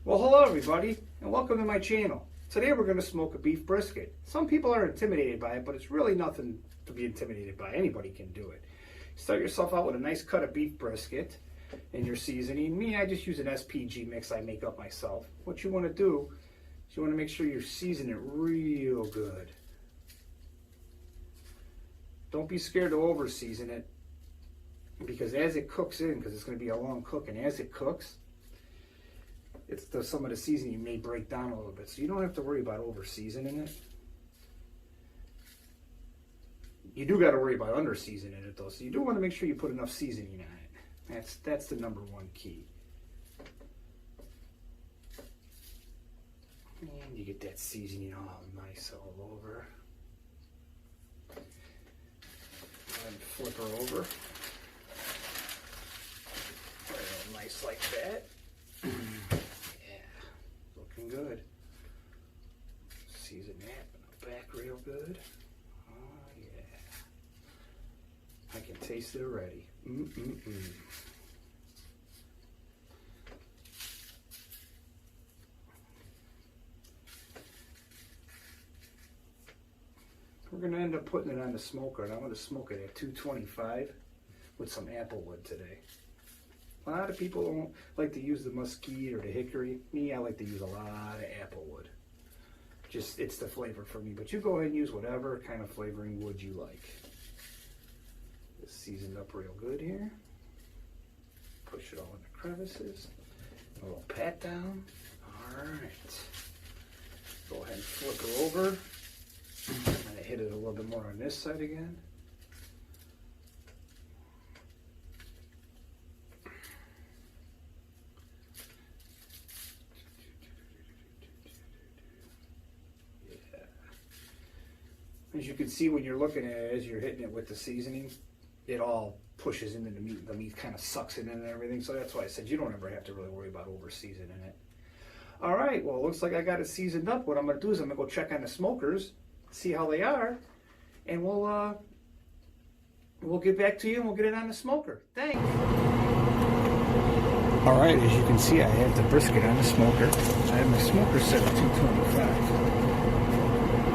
Well, hello everybody, and welcome to my channel. Today we're going to smoke a beef brisket. Some people are intimidated by it, but it's really nothing to be intimidated by. Anybody can do it. Start yourself out with a nice cut of beef brisket and your seasoning. Me, I just use an SPG mix I make up myself. What you want to do is you want to make sure you season it real good. Don't be scared to over season it, because as it cooks in, because it's going to be a long cook, and as it cooks, some of the seasoning may break down a little bit, so you don't have to worry about over seasoning it. You do got to worry about under seasoning it though, so you do want to make sure you put enough seasoning on it. That's the number one key. And you get that seasoning all nice all over. And flip her over. Real nice like that. Good. Season that in the back real good. Oh yeah. I can taste it already. We're going to end up putting it on the smoker, and I'm going to smoke it at 225 with some apple wood today. A lot of people don't like to use the mesquite or the hickory. Me, I like to use a lot of apple wood. Just, it's the flavor for me. But you go ahead and use whatever kind of flavoring wood you like. It's seasoned up real good here. Push it all in the crevices. A little pat down. Alright. Go ahead and flip her over. And I hit it a little bit more on this side again. As you can see when you're looking at it, as you're hitting it with the seasoning, it all pushes into the meat. The meat kind of sucks it in and everything. So that's why I said you don't ever have to really worry about over seasoning it. All right, well, it looks like I got it seasoned up. What I'm going to do is I'm going to go check on the smokers, see how they are, and we'll get back to you and we'll get it on the smoker. Thanks. All right, as you can see, I have the brisket on the smoker. I have my smoker set at 225.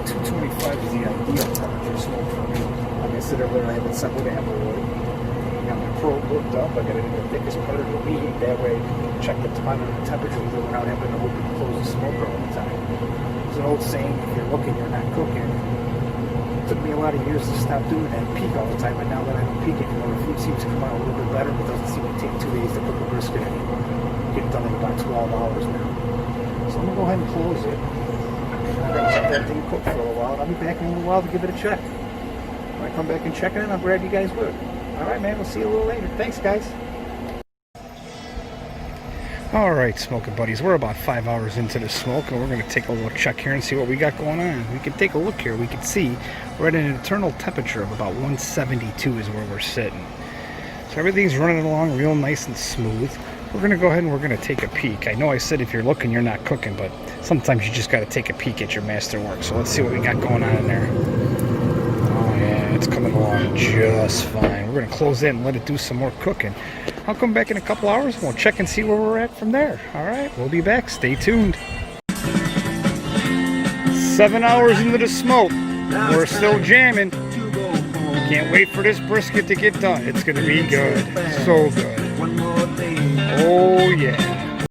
225 is the ideal temperature smoke for me. Like I said earlier, I have it set with apple wood. I got my probe hooked up. I got it in the thickest part of the meat. That way, I can check the time and the temperature without having to open and close the smoker all the time. There's an old saying: if you're looking, you're not cooking. It took me a lot of years to stop doing that peak all the time, but now that I don't peak anymore, the food seems to come out a little bit better. But it doesn't seem to take 2 days to cook a brisket anymore. Get it done in about 12 hours now. So I'm gonna go ahead and close it. I'm going to let that thing cook for a while. I'll be back in a little while to give it a check. When I come back and check it, I'll grab you guys with it. All right, man. We'll see you a little later. Thanks, guys. All right, smoking buddies. We're about 5 hours into the smoke, and we're going to take a little check here and see what we got going on. We can take a look here. We can see we're at an internal temperature of about 172 is where we're sitting. So everything's running along real nice and smooth. We're going to go ahead and we're going to take a peek. I know I said if you're looking, you're not cooking, but sometimes you just got to take a peek at your masterwork. So let's see what we got going on in there. Oh yeah, it's coming along just fine. We're going to close it and let it do some more cooking. I'll come back in a couple hours and we'll check and see where we're at from there. All right, we'll be back. Stay tuned. 7 hours into the smoke. We're still jamming. Can't wait for this brisket to get done. It's going to be good. So good. Oh yeah.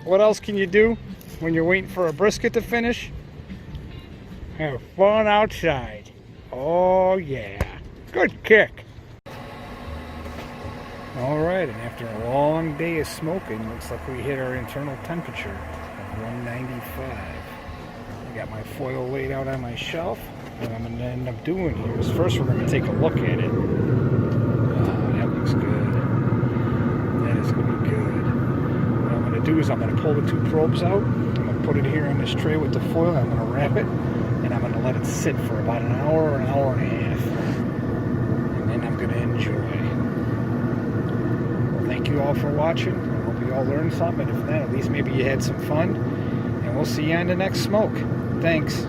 What else can you do when you're waiting for a brisket to finish? Have fun outside. Oh yeah. Good kick. Alright, and after a long day of smoking, looks like we hit our internal temperature of 195. I got my foil laid out on my shelf. What I'm going to end up doing here is first we're going to take a look at it. That looks good. That is going to be good. What I'm going to do is I'm going to pull the 2 probes out. I'm going to put it here on this tray with the foil. I'm going to wrap it. And I'm going to let it sit for about an hour or an hour and a half. And then I'm going to enjoy. Well, thank you all for watching. I hope you all learned something. And if not, at least maybe you had some fun. And we'll see you on the next smoke. Thanks.